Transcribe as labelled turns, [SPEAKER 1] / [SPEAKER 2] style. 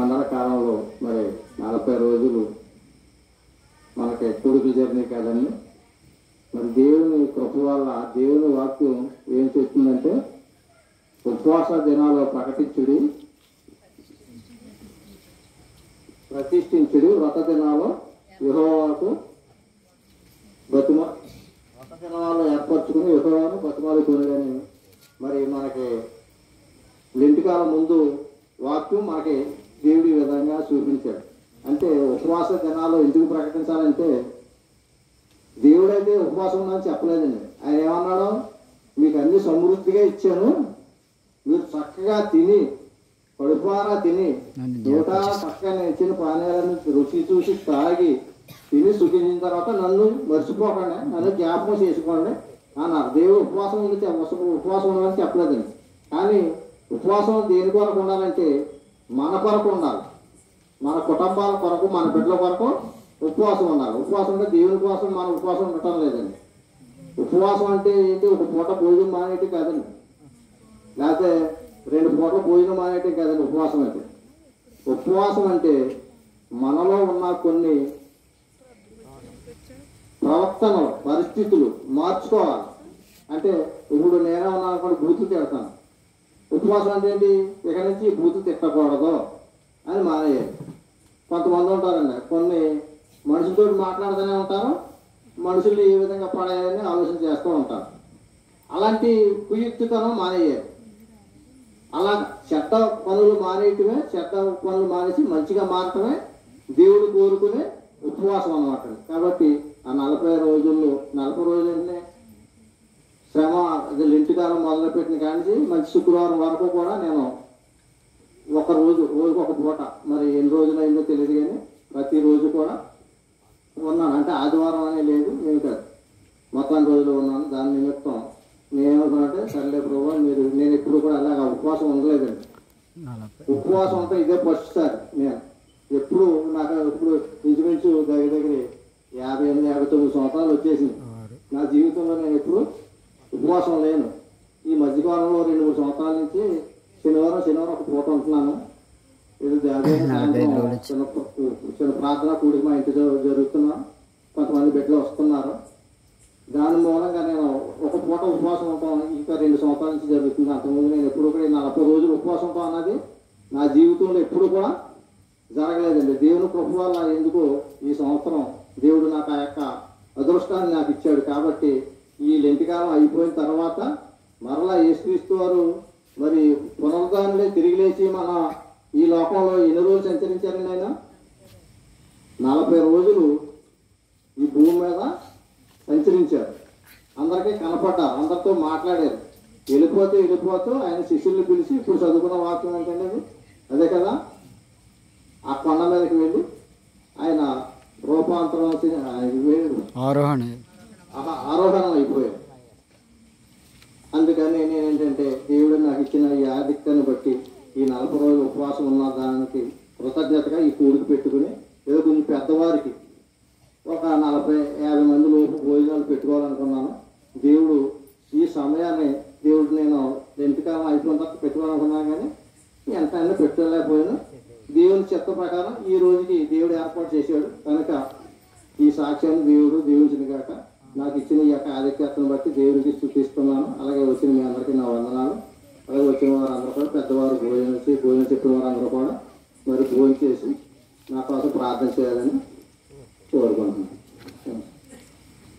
[SPEAKER 1] మండల కాలంలో మరి 40 రోజులు మనకి కొడుకు జర్నీ కదండి. మరి దేవుని కృప వల్ల దేవుని వాక్యం ఏం చెప్తుందంటే, ఉపవాస దినాలు ప్రకటించుడి, ప్రతిష్ఠించుడి, వ్రత దినాలు యెహోవాకు వ్రత దినాలు ఏర్పరచుకుని యెహోవాను బతిమాలుకొని. కానీ మరి మనకి లెంటికాలం ముందు వాక్యం మనకి దేవుడి విధంగా చూపించాడు. అంటే ఉపవాస దినాలు ఎందుకు ప్రకటించాలంటే, దేవుడైతే ఉపవాసం ఉందని చెప్పలేదండి. ఆయన ఏమన్నాడు, మీకు అన్ని సమృద్ధిగా ఇచ్చాను, మీరు చక్కగా తిని కడుపారా తిని నోట చక్కగా నేను ఇచ్చిన పానీయాలను రుచి చూసి తాగి తిని సుఖించిన తర్వాత నన్ను మర్చిపోకండి, నన్ను జ్ఞాపకం చేసుకోండి అన్నారు. దేవుడు ఉపవాసం ఉండమని చెప్పలేదండి. కానీ ఉపవాసం దేని కొరకు ఉండాలంటే మన కొరకు ఉండాలి, మన కుటుంబాల కొరకు, మన బిడ్డల కొరకు ఉపవాసం ఉండాలి. ఉపవాసం అంటే దేవుని కోసం మనం ఉపవాసం ఉండటం లేదండి. ఉపవాసం అంటే ఏంటి, ఒక పూట భోజనం మానేటి కాదండి, లేకపోతే 2 పూటల భోజనం మానేటి కాదండి. ఉపవాసం అంటే, ఉపవాసం అంటే మనలో ఉన్న కొన్ని ప్రవర్తనలు, పరిస్థితులు మార్చుకోవాలి. అంటే ఇప్పుడు నేనే ఉన్నా అనుకోండి, బూతులు తిడతాను. ఉపవాసం అంటే ఏంటి, ఇక్కడి నుంచి బూతులు తిట్టకూడదు అని మానేయాలి. కొంతమంది ఉంటారండి, కొన్ని మనుషులతో మాట్లాడుతూనే ఉంటారు, మనుషులు ఏ విధంగా పడేయాలని ఆలోచన చేస్తూ ఉంటారు. అలాంటి కుయుక్తితనం మానేయాలి. అలా చెడ్డ పనులు మానేయటమే, చెడ్డ పనులు మానేసి మంచిగా మారటమే దేవుడు కోరుకునే ఉపవాసం అన్నమాట. కాబట్టి ఆ 40 రోజుల్లో 40 రోజులనే శ్రమ, అది లెంటికాలం మొదలుపెట్టిన కానీ మంచి శుక్రవారం వరకు కూడా నేను రోజుకు ఒక పూట, మరి ఎన్ని రోజులు అయిందో తెలియదు కానీ ప్రతిరోజు కూడా ఉన్నాను. అంటే ఆదివారం అనే లేదు, ఏమి కాదు, మొత్తం రోజులు ఉన్నాను. దాని నిమిత్తం నేనేమనుకున్నానంటే, సర్లే ప్రభు నేను ఎప్పుడు కూడా అలాగా ఉపవాసం ఉండలేదండి. ఉపవాసం అంటే ఇదే ఫస్ట్ సార్. నేను ఎప్పుడు నాకు ఇప్పుడు ఇంచుమించు దగ్గర 58-59 సంవత్సరాలు వచ్చేసింది నా జీవితంలో. నేను ఎప్పుడు ఉపవాసం లేను. ఈ మధ్యకాలంలో 2-3 సంవత్సరాల నుంచి శనివారం ఒక పూట ఉంటున్నాను. ఇది చిన్న ప్రార్థన కూడిక మా ఇంటి జరుగుతున్నాం, కొంతమంది బిడ్డలు వస్తున్నారు. దాని మూలంగా నేను ఒక పూట ఉపవాసం ఉంటాం. ఇంకా 2 సంవత్సరాల నుంచి జరుగుతుంది. అంతకుముందు నేను ఎప్పుడు కూడా 40 రోజులు ఉపవాసం ఉంటాం అన్నది నా జీవితంలో ఎప్పుడు కూడా జరగలేదండి. దేవుని కృప వల్ల ఎందుకు ఈ సంవత్సరం దేవుడు నాకు ఆ యొక్క అదృష్టాన్ని నాకు ఇచ్చాడు. కాబట్టి ఈ లెంటికాలం అయిపోయిన తర్వాత మరలా యేసుక్రీస్తు వారు మరి పునరుద్ధానులే తిరిగి లేచి మన ఈ లోకంలో ఎన్ని రోజులు సంచరించారండి ఆయన? 40 రోజులు ఈ భూమి మీద సంచరించారు. అందరికీ కనపడ్డారు, అందరితో మాట్లాడారు. వెళ్ళిపోతూ ఆయన శిష్యుల్ని పిలిచి, ఇప్పుడు చదువుకున్న వాక్యం ఏంటంటే అదే కదా, ఆ కొండ మీదకి వెళ్ళి ఆయన రూపాంతరం ఆరోహణం అయిపోయాడు. అందుకని నేనేంటంటే దేవుడు నాకు ఇచ్చిన ఈ ఆధిక్యాన్ని బట్టి ఈ 40 రోజులు ఉపవాసం ఉన్న దానికి కృతజ్ఞతగా ఈ కూడికి పెట్టుకుని, ఏదో కొంచెం పెద్దవారికి ఒక 40-50 మంది లోపు భోజనాలు పెట్టుకోవాలనుకున్నాను. దేవుడు ఈ సమయాన్ని నేను ఎంతకాలం అయిపోయిన తర్వాత పెట్టుకోవాలనుకున్నాను, కానీ ఎంత అయినా పెట్టుకోలేకపోయాను. దేవుని చిత్త ప్రకారం ఈ రోజుకి దేవుడు ఏర్పాటు చేశాడు. కనుక ఈ సాక్ష్యాన్ని దేవుడు దీవించిన కాక నాకు ఇచ్చిన ఈ యొక్క ఆధిక్యతను బట్టి దేవునికి స్తుతిస్తున్నాను. అలాగే వచ్చిన మీ అందరికీ నా వందనాలు. అలాగే వచ్చిన వారందరూ కూడా, పెద్దవారు భోజనం చెప్పిన వారందరూ కూడా మరి భోజనం చేసి నా కోసం ప్రార్థన చేయాలని